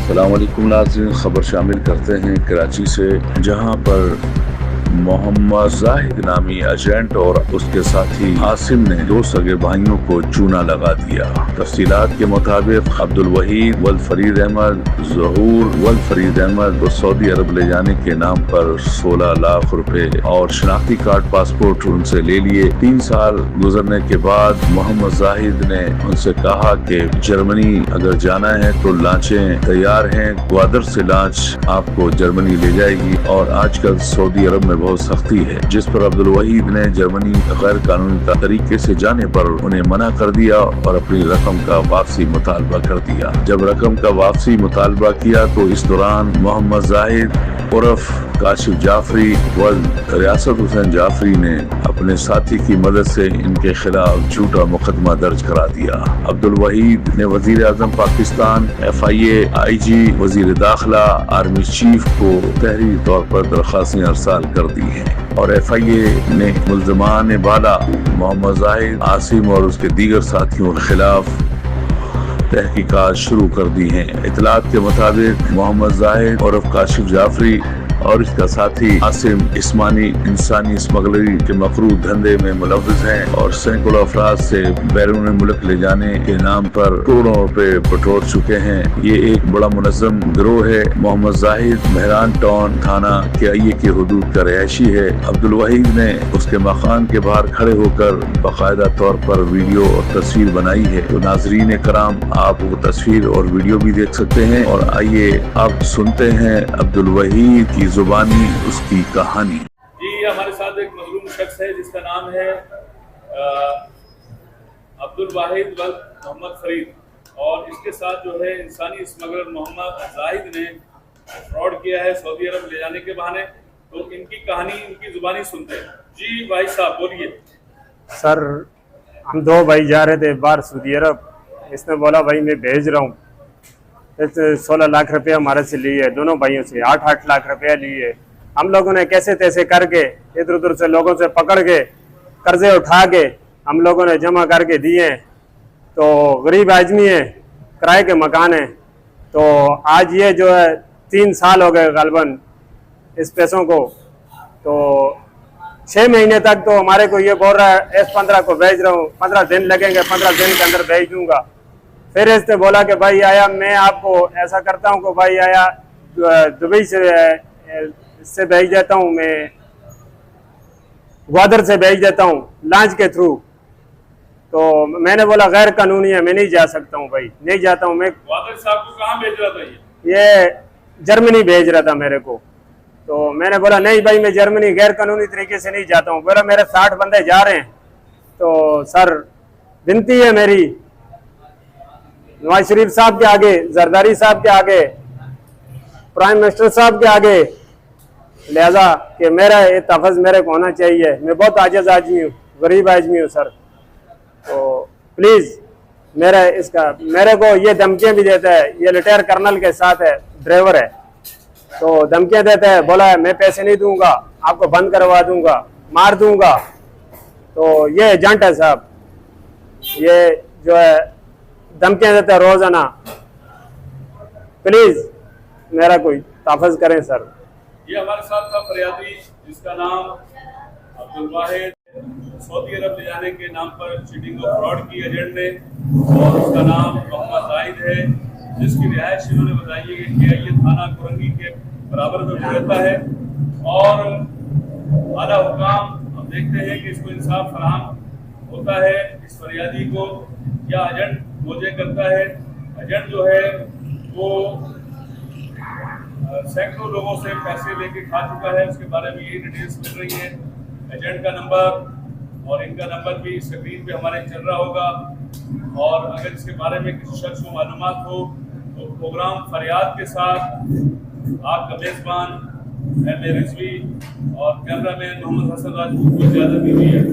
السلام علیکم ناظرین، خبر شامل کرتے ہیں کراچی سے، جہاں پر محمد زاہد نامی ایجنٹ اور اس کے ساتھی عاصم نے دو سگے بھائیوں کو چونا لگا دیا۔ تفصیلات کے مطابق عبدالوحید والفرید احمد، ظہور والفرید احمد کو سعودی عرب لے جانے کے نام پر 16 لاکھ روپے اور شناختی کارڈ پاسپورٹ ان سے لے لیے۔ 3 سال گزرنے کے بعد محمد زاہد نے ان سے کہا کہ جرمنی اگر جانا ہے تو لانچیں تیار ہیں، گوادر سے لانچ آپ کو جرمنی لے جائے گی، اور آج کل سعودی عرب میں بہت سختی ہے، جس پر عبدالوحید نے جرمنی غیر قانونی طریقے سے جانے پر انہیں منع کر دیا اور اپنی رقم کا واپسی مطالبہ کر دیا۔ جب رقم کا واپسی مطالبہ کیا تو اس دوران محمد زاہد عرف کاشف جعفری و ریاست حسین جعفری نے اپنے ساتھی کی مدد سے ان کے خلاف جھوٹا مقدمہ درج کرا دیا۔ عبدالوحید نے وزیر اعظم پاکستان، FIA، IG، وزیر داخلہ، آرمی چیف کو تحریری طور پر درخواستیں ارسال کر دی ہیں، اور FIA نے ملزمان بالا محمد زاہد، عاصم اور اس کے دیگر ساتھیوں کے خلاف تحقیقات شروع کر دی ہیں۔ اطلاعات کے مطابق محمد زاہد اور کاشف جعفری اور اس کا ساتھی عاصم عثمانی انسانی اسمگلری کے مکروہ دھندے میں ملوث ہیں اور سینکڑوں افراد سے بیرون ملک لے جانے کے نام پر کروڑوں روپے بٹور چکے ہیں۔ یہ ایک بڑا منظم گروہ ہے۔ محمد زاہد مہران ٹاؤن تھانہ KIA کے حدود کا رہائشی ہے۔ عبدالوحید نے اس کے مکان کے باہر کھڑے ہو کر باقاعدہ طور پر ویڈیو اور تصویر بنائی ہے، تو ناظرین کرام آپ وہ تصویر اور ویڈیو بھی دیکھ سکتے ہیں، اور آئیے اب سنتے ہیں عبدالوحید کی زبانی اس کی کہانی۔ جی، ہمارے ساتھ ایک مظلوم شخص ہے جس کا نام ہے عبدالواحد محمد فرید، اور اس کے ساتھ جو ہے انسانی اسمگلر محمد زاہد نے فراڈ کیا ہے سعودی عرب لے جانے کے بہانے۔ تو ان کی کہانی ان کی زبانی سنتے ہیں۔ جی بھائی صاحب بولیے۔ سر، ہم 2 بھائی جا رہے تھے باہر سعودی عرب۔ اس نے بولا بھائی میں بھیج رہا ہوں، 16 لاکھ روپے ہمارے سے لیے، دونوں بھائیوں سے 8 لاکھ روپے لیے۔ ہم لوگوں نے کیسے تیسے کر کے ادھر ادھر سے لوگوں سے پکڑ کے قرضے اٹھا کے ہم لوگوں نے جمع کر کے دیے۔ تو غریب آدمی ہے، کرائے کے مکان ہیں، تو آج یہ جو ہے 3 سال ہو گئے غالباً اس پیسوں کو۔ تو 6 مہینے تک تو ہمارے کو یہ بول رہا ہے S15 کو بھیج رہا ہوں، 15 دن لگیں گے، 15 دن کے اندر بھیج دوں گا۔ پھر اس نے بولا کہ بھائی آیا میں آپ کو ایسا کرتا ہوں کہ بھائی آیا دبئی سے بھیج دیتا ہوں، میں گوادر سے بھیج دیتا ہوں لانچ کے تھرو۔ تو میں نے بولا غیر قانونی ہے، میں نہیں جا سکتا ہوں بھائی، نہیں جاتا ہوں میں۔ گوادر صاحب کو کہاں بھیج رہا تھا یہ جرمنی بھیج رہا تھا میرے کو۔ تو میں نے بولا نہیں بھائی میں جرمنی غیر قانونی طریقے سے نہیں جاتا ہوں۔ بولا میرے 60 بندے جا رہے ہیں۔ تو سر بنتی ہے میری نواز شریف صاحب کے آگے، زرداری صاحب کے آگے، پرائم منسٹر صاحب کے آگے، لہذا کہ میرا یہ تحفظ میرے کو ہونا چاہیے۔ میں بہت عاجز آدمی ہوں، غریب آدمی ہوں سر۔ تو پلیز میرے کو یہ دھمکیاں بھی دیتا ہے، یہ ریٹائر کرنل کے ساتھ ہے، ڈرائیور ہے، تو دھمکیاں دیتا ہے، بولا ہے میں پیسے نہیں دوں گا، آپ کو بند کروا دوں گا، مار دوں گا۔ تو یہ ایجنٹ ہے صاحب، یہ جو ہے دھمکیاں دیتا ہے روزانہ۔ پلیز میرا کوئی تحفظ کریں سر۔ یہ ہمارے ساتھ تھا فریادی جس کا نام عبدالواحد، سعودی عرب لے جانے کے نام پر چیٹنگ اور فراڈ کی ایجنٹ نے، اور اس کا نام محمد زاہد ہے، جس کی رہائش انہوں نے بتائی ہے کہ KIA تھانہ کورنگی کے برابر میں رہتا ہے، اور اعلیٰ حکام ہم دیکھتے ہیں کہ اس کو انصاف فراہم ہوتا ہے اس فریادی کو، یا ایجنٹ موجے کرتا ہے۔ ایجنٹ جو ہے وہ سینکڑوں لوگوں سے پیسے لے کے کھا چکا ہے، اس کے بارے میں یہی ڈیٹیلز مل رہی ہیں۔ ایجنٹ کا نمبر اور ان کا نمبر بھی اسکرین پہ ہمارے چل رہا ہوگا، اور اگر اس کے بارے میں کسی شخص کو معلومات ہو تو پروگرام فریاد کے ساتھ آپ کا میزبان رضوی اور کیمرہ مین محمد حسن راجپوت کو اجازت دی ہے۔